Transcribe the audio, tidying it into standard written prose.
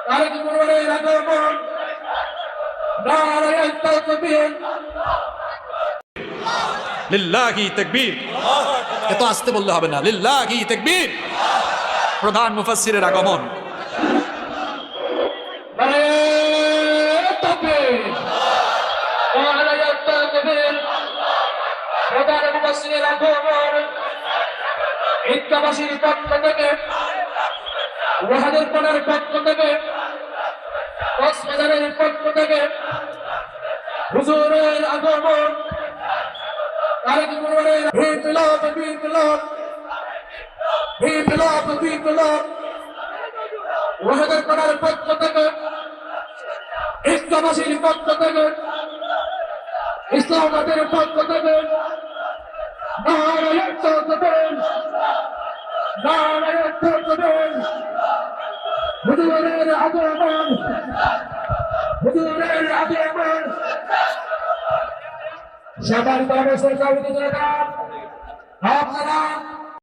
তারেক রহমানের আগমন, নারায়ে তাকবীর, লিল্লাহি তাকবীর। এত আস্তে বললে হবে না, লিল্লাহি তাকবীর। প্রধান মুফাসসিরের আগমন। নারায়ে তাকবীর, নারায়ে তাকবীর। প্রধান মুফাসসিরের আগমন, ঈদগাহবাসীর পক্ষ থেকে, ওয়াহাদের পাড়ার পক্ষ থেকে, কক্সবাজারের পক্ষ থেকে হুজুরের আগমন। তারেক রহমানের বিপ্লব বিপ্লব বিপ্লব বিপ্লব। ওয়াহাদের পাড়ার পক্ষ থেকে, ঈদগাহবাসীর পক্ষ থেকে, ইসলামাবাদের পক্ষ থেকে নারায়ে তাকবীর, নারায়ে তাকবীর। হুজুরের আগমন, হুজুরের আগমন। সবার মানুষের জনতা আপনারা